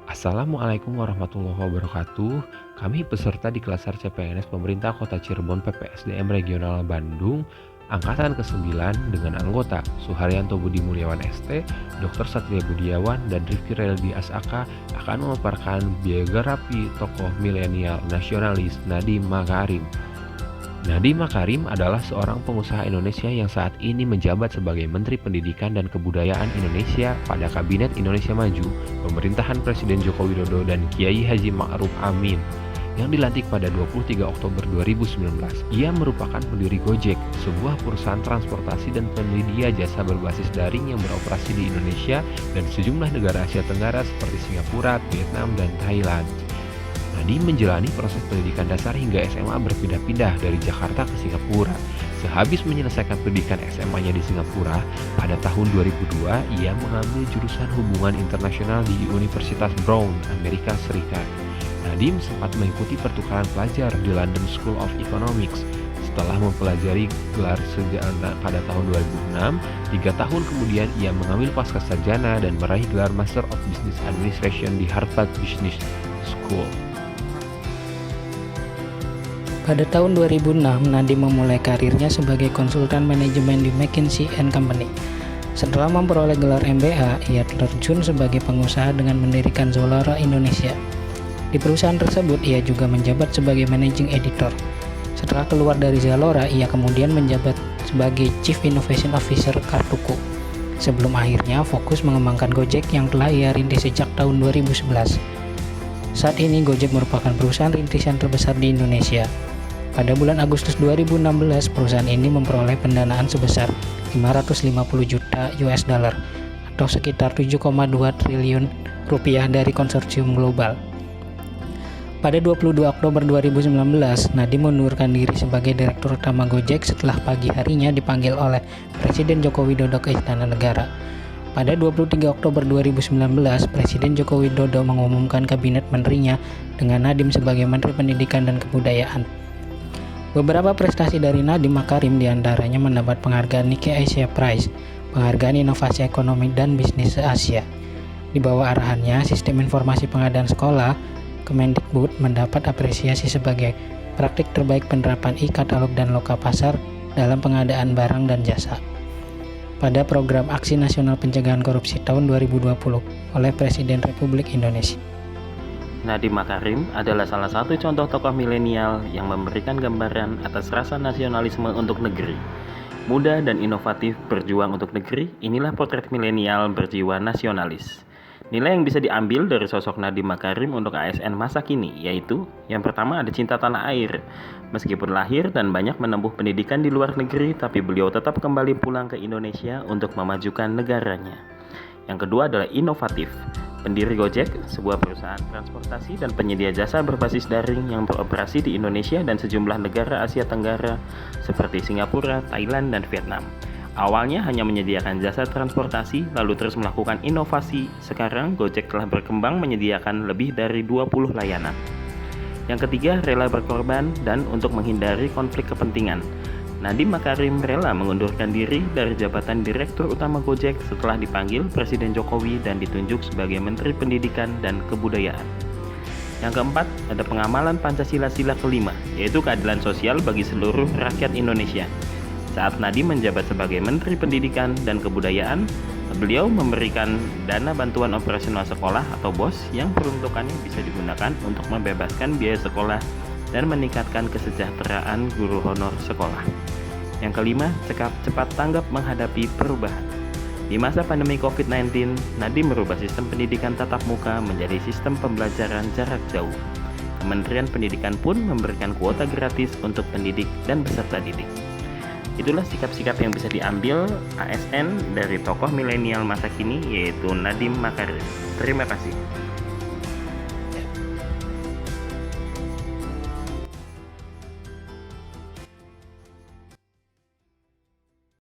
Assalamualaikum warahmatullahi wabarakatuh. Kami peserta di kelas CPNS Pemerintah Kota Cirebon PPSDM Regional Bandung Angkatan ke-9 dengan anggota Suharyanto Budi Mulyawan ST, Dr. Satria Budiawan, dan Rifki Reldi Asaka akan memaparkan biografi tokoh milenial nasionalis Nadiem Makarim. Nadiem Makarim adalah seorang pengusaha Indonesia yang saat ini menjabat sebagai Menteri Pendidikan dan Kebudayaan Indonesia pada Kabinet Indonesia Maju, pemerintahan Presiden Joko Widodo dan Kiai Haji Ma'ruf Amin, yang dilantik pada 23 Oktober 2019. Ia merupakan pendiri Gojek, sebuah perusahaan transportasi dan penyedia jasa berbasis daring yang beroperasi di Indonesia dan sejumlah negara Asia Tenggara seperti Singapura, Vietnam, dan Thailand. Nadiem menjalani proses pendidikan dasar hingga SMA berpindah-pindah dari Jakarta ke Singapura. Sehabis menyelesaikan pendidikan SMA-nya di Singapura, pada tahun 2002 ia mengambil jurusan hubungan internasional di Universitas Brown, Amerika Serikat. Nadiem sempat mengikuti pertukaran pelajar di London School of Economics. Setelah mempelajari gelar sarjana pada tahun 2006, 3 tahun kemudian ia mengambil pascasarjana dan meraih gelar Master of Business Administration di Harvard Business School. Pada tahun 2006, Nadiem memulai karirnya sebagai konsultan manajemen di McKinsey & Company. Setelah memperoleh gelar MBA, ia terjun sebagai pengusaha dengan mendirikan Zalora Indonesia. Di perusahaan tersebut, ia juga menjabat sebagai managing editor. Setelah keluar dari Zalora, ia kemudian menjabat sebagai Chief Innovation Officer Kartuku, sebelum akhirnya fokus mengembangkan Gojek yang telah ia rintis sejak tahun 2011. Saat ini, Gojek merupakan perusahaan rintisan terbesar di Indonesia. Pada bulan Agustus 2016, perusahaan ini memperoleh pendanaan sebesar 550 juta US dollar atau sekitar 7,2 triliun rupiah dari konsorsium global. Pada 22 Oktober 2019, Nadiem mengundurkan diri sebagai Direktur Utama Gojek setelah pagi harinya dipanggil oleh Presiden Joko Widodo ke Istana Negara. Pada 23 Oktober 2019, Presiden Joko Widodo mengumumkan kabinet menterinya dengan Nadiem sebagai Menteri Pendidikan dan Kebudayaan. Beberapa prestasi dari Nadiem Makarim diantaranya mendapat penghargaan Nikkei Asia Prize, penghargaan inovasi ekonomi dan bisnis se-Asia. Di bawah arahannya, sistem informasi pengadaan sekolah, Kemendikbud, mendapat apresiasi sebagai praktik terbaik penerapan e-katalog dan loka pasar dalam pengadaan barang dan jasa. Pada program Aksi Nasional Pencegahan Korupsi tahun 2020 oleh Presiden Republik Indonesia. Nadiem Makarim adalah salah satu contoh tokoh milenial yang memberikan gambaran atas rasa nasionalisme untuk negeri. Muda dan inovatif berjuang untuk negeri, inilah potret milenial berjiwa nasionalis. Nilai yang bisa diambil dari sosok Nadiem Makarim untuk ASN masa kini yaitu, yang pertama ada cinta tanah air. Meskipun lahir dan banyak menempuh pendidikan di luar negeri, tapi beliau tetap kembali pulang ke Indonesia untuk memajukan negaranya. Yang kedua adalah inovatif. Pendiri Gojek, sebuah perusahaan transportasi dan penyedia jasa berbasis daring yang beroperasi di Indonesia dan sejumlah negara Asia Tenggara seperti Singapura, Thailand, dan Vietnam. Awalnya hanya menyediakan jasa transportasi, lalu terus melakukan inovasi. Sekarang Gojek telah berkembang menyediakan lebih dari 20 layanan. Yang ketiga, rela berkorban dan untuk menghindari konflik kepentingan. Nadiem Makarim rela mengundurkan diri dari jabatan Direktur Utama Gojek setelah dipanggil Presiden Jokowi dan ditunjuk sebagai Menteri Pendidikan dan Kebudayaan. Yang keempat, ada pengamalan Pancasila sila kelima, yaitu keadilan sosial bagi seluruh rakyat Indonesia. Saat Nadiem menjabat sebagai Menteri Pendidikan dan Kebudayaan, beliau memberikan dana bantuan operasional sekolah atau BOS yang peruntukannya bisa digunakan untuk membebaskan biaya sekolah dan meningkatkan kesejahteraan guru honor sekolah. Yang kelima, cepat tanggap menghadapi perubahan. Di masa pandemi COVID-19, Nadiem merubah sistem pendidikan tatap muka menjadi sistem pembelajaran jarak jauh. Kementerian Pendidikan pun memberikan kuota gratis untuk pendidik dan peserta didik. Itulah sikap-sikap yang bisa diambil ASN dari tokoh milenial masa kini yaitu Nadiem Makarim. Terima kasih.